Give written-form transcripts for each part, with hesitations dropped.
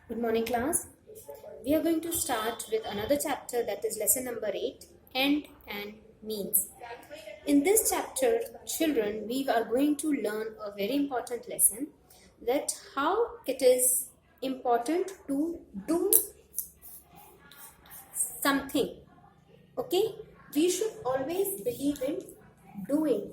Good morning, class. We are going to start with another chapter, that is lesson number 8, End and Means. In this chapter, children, we are going to learn a very important lesson, that how it is important to do something. Okay? We should always believe in doing.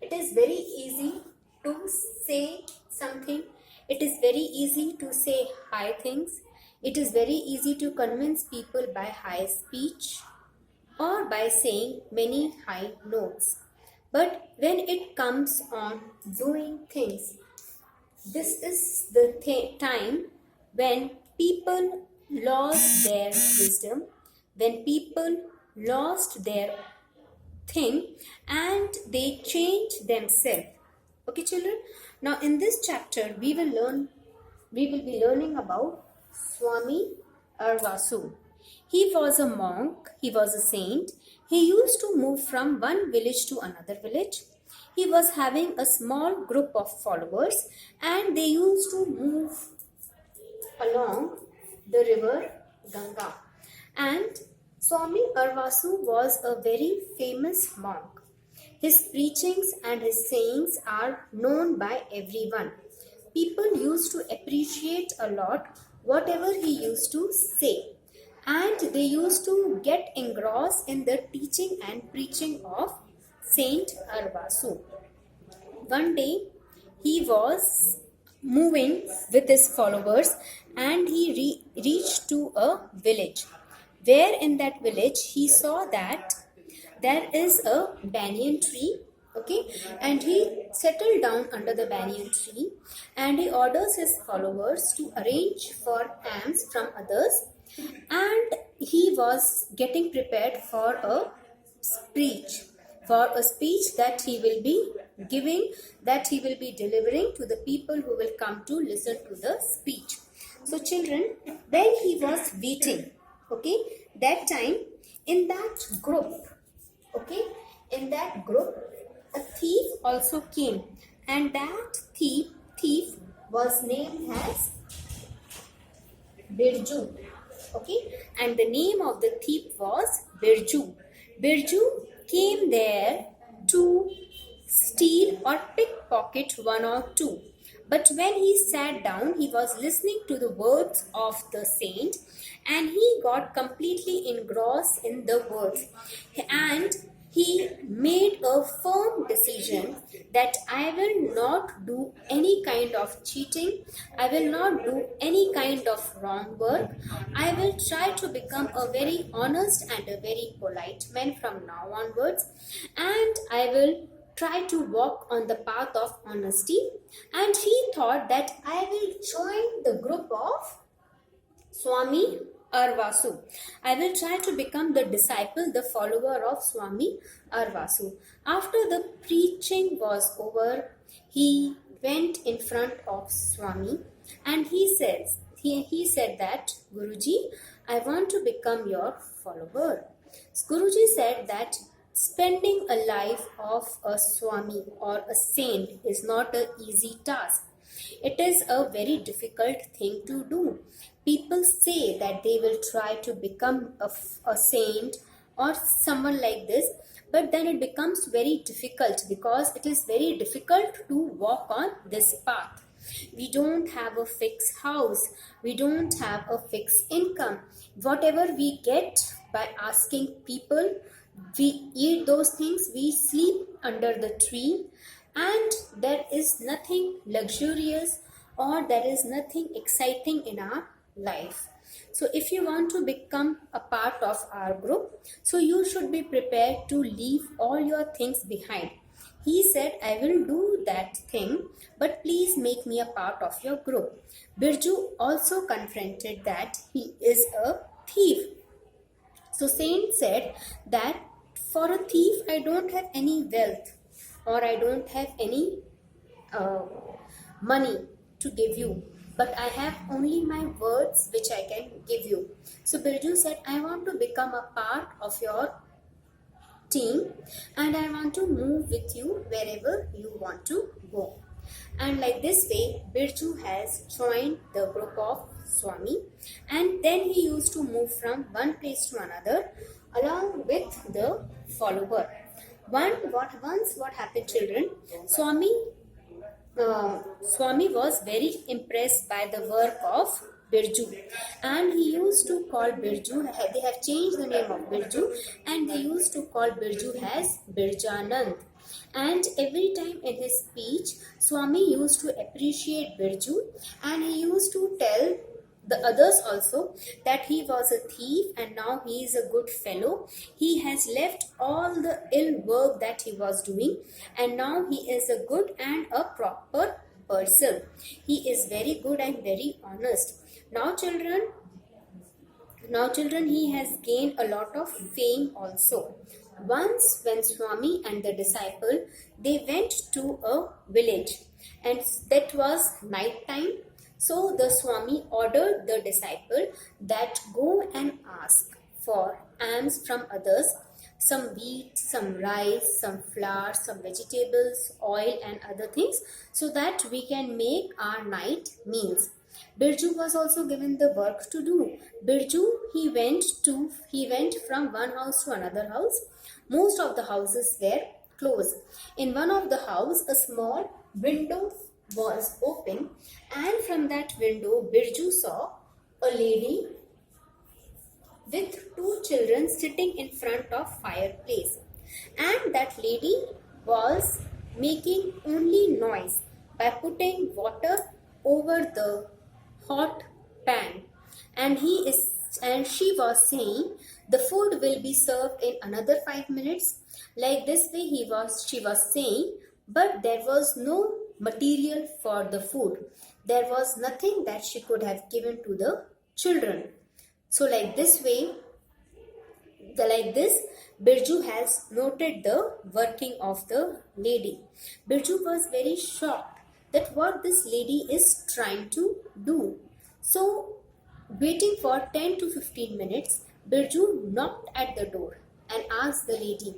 It is very easy to say something. It is very easy to say high things. It is very easy to convince people by high speech or by saying many high notes. But when it comes on doing things, this is the time when people lost their wisdom, when people lost their thing and they change themselves. Okay, children. Now in this chapter we will be learning about Swami Arvasu. He was a monk, he was a saint. He used to move from one village to another village. He was having a small group of followers and they used to move along the river Ganga. And Swami Arvasu was a very famous monk. His preachings and his sayings are known by everyone. People used to appreciate a lot whatever he used to say, and they used to get engrossed in the teaching and preaching of Saint Arvasu. One day he was moving with his followers and he reached to a village, where in that village he saw that there is a banyan tree. Okay, and he settled down under the banyan tree and he orders his followers to arrange for alms from others, and he was getting prepared for a speech, that he will be giving, that he will be delivering to the people who will come to listen to the speech. So children, when he was waiting, okay, that time in that group, okay, in that group a thief also came, and that thief was named as Birju. Okay, and the name of the thief was Birju. Birju came there to steal or pickpocket one or two. But when he sat down, he was listening to the words of the saint and he got completely engrossed in the words. And he made a firm decision that I will not do any kind of cheating, I will not do any kind of wrong work. I will try to become a very honest and a very polite man from now onwards, and I will try to walk on the path of honesty. And he thought that I will join the group of Swami Arvasu. I will try to become the disciple, the follower of Swami Arvasu. After the preaching was over, he went in front of Swami and he said that, Guruji, I want to become your follower. Guruji said that spending a life of a Swami or a saint is not an easy task. It is a very difficult thing to do. People say that they will try to become a saint or someone like this, but then it becomes very difficult because it is very difficult to walk on this path. We don't have a fixed house, we don't have a fixed income. Whatever we get by asking people, we eat those things, we sleep under the tree, and there is nothing luxurious or there is nothing exciting in our life. So if you want to become a part of our group, so you should be prepared to leave all your things behind. He said, I will do that thing, but please make me a part of your group. Birju also confronted that he is a thief. So Saint said that for a thief, I don't have any wealth or I don't have any money to give you, but I have only my words which I can give you. So Birju said, I want to become a part of your team and I want to move with you wherever you want to go. And like this way, Birju has joined the group of Swami, and then he used to move from one place to another along with the follower. Once what happened, children? Swami was very impressed by the work of Birju, and he used to call Birju. They have changed the name of Birju, and they used to call Birju as Birjanand. And every time in his speech, Swami used to appreciate Birju, and he used to tell the others also that he was a thief and now he is a good fellow. He has left all the ill work that he was doing, and now he is a good and a proper person. He is very good and very honest. Now children, he has gained a lot of fame also. Once when Swami and the disciple, they went to a village, and that was night time. So the Swami ordered the disciple that go and ask for alms from others, some wheat, some rice, some flour, some vegetables, oil and other things, so that we can make our night meals. Birju was also given the work to do. Birju, he went from one house to another house. Most of the houses were closed. In one of the house, a small window was open, and from that window Birju saw a lady with two children sitting in front of fireplace, and that lady was making only noise by putting water over the hot pan, and she was saying the food will be served in another 5 minutes. Like this way she was saying, but there was no material for the food. There was nothing that she could have given to the children. So like this, Birju has noted the working of the lady. Birju was very shocked that what this lady is trying to do. So waiting for 10 to 15 minutes, Birju knocked at the door and asked the lady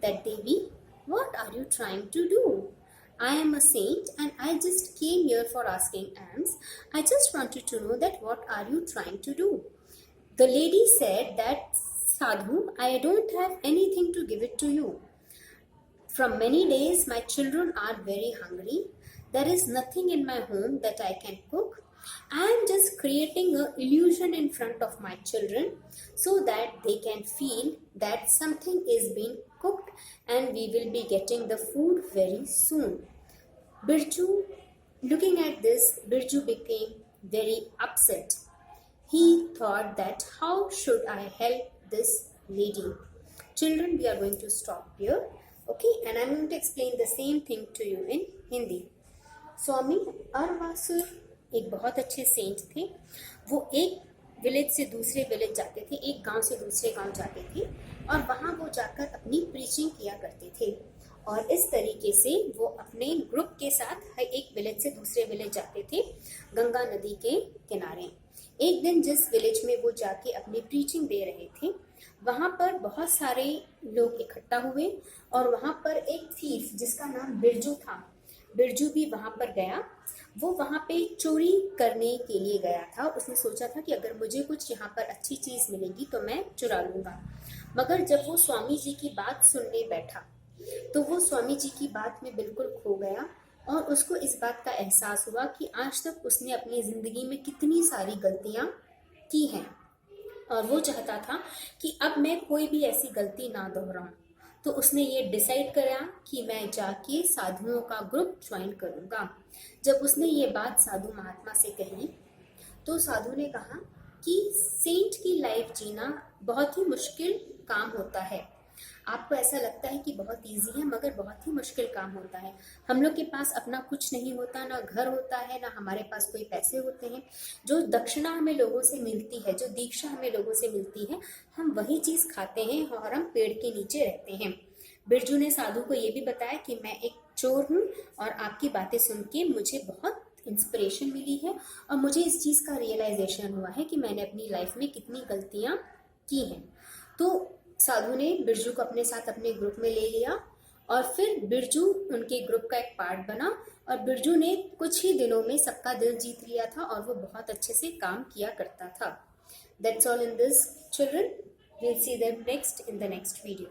that, Devi, what are you trying to do? I am a saint and I just came here for asking alms. I just wanted to know that what are you trying to do? The lady said that, Sadhu, I don't have anything to give it to you. From many days my children are very hungry. There is nothing in my home that I can cook. I am just creating an illusion in front of my children so that they can feel that something is being cooked and we will be getting the food very soon. Birju, looking at this, Birju became very upset. He thought that how should I help this lady? Children, we are going to stop here. Okay, and I am going to explain the same thing to you in Hindi. स्वामी अरवासुर एक बहुत अच्छे Saint थे. वो एक village से दूसरे village जाते थे, एक गांव से दूसरे गांव जाते थे, और वहां वो जाकर अपनी प्रीचिंग किया करते थे. और इस तरीके से वो अपने ग्रुप के साथ एक विलेज से दूसरे विलेज जाते थे गंगा नदी के किनारे. एक दिन जिस विलेज में वो जाके अपनी प्रीचिंग दे रहे थे, वहां पर बहुत सारे लोग इकट्ठा हुए, और वहां पर एक थीफ जिसका नाम बिरजू था, बिरजू भी वहां पर गया. वो वहां पे चोरी करने के लिए गया था. उसने सोचा था कि अगर मुझे कुछ यहाँ पर अच्छी चीज मिलेगी तो मैं चुरा लूंगा. मगर जब वो स्वामी जी की बात सुनने बैठा तो वो स्वामी जी की बात में बिल्कुल खो गया, और उसको इस बात का एहसास हुआ कि आज तक उसने अपनी जिंदगी में कितनी सारी गलतियां की हैं, और वो चाहता था कि अब मैं कोई भी ऐसी गलती ना दोहराऊं. तो उसने ये डिसाइड करा कि मैं जाके साधुओं का ग्रुप ज्वाइन करूंगा. जब उसने ये बात साधु महात्मा से कही तो साधु ने कहा कि सेंट की लाइफ जीना बहुत ही मुश्किल काम होता है. आपको ऐसा लगता है कि बहुत इजी है, मगर बहुत ही मुश्किल काम होता है. हम लोग के पास अपना कुछ नहीं होता, ना घर होता है, ना हमारे पास कोई पैसे होते हैं. जो दक्षिणा हमें लोगों से मिलती है, जो दीक्षा हमें लोगों से मिलती है, हम वही चीज खाते हैं और हम पेड़ के नीचे रहते हैं. बिरजू ने साधु को ये भी बताया कि मैं एक चोर हूँ, और आपकी बातें सुन के मुझे बहुत इंस्पिरेशन मिली है, और मुझे इस चीज का रियलाइजेशन हुआ है कि मैंने अपनी लाइफ में कितनी गलतियां की हैं. तो साधु ने बिरजू को अपने साथ अपने ग्रुप में ले लिया, और फिर बिरजू उनके ग्रुप का एक पार्ट बना और बिरजू ने कुछ ही दिनों में सबका दिल जीत लिया था और वो बहुत अच्छे से काम किया करता था. That's all in this, children. We'll see them next in the next video.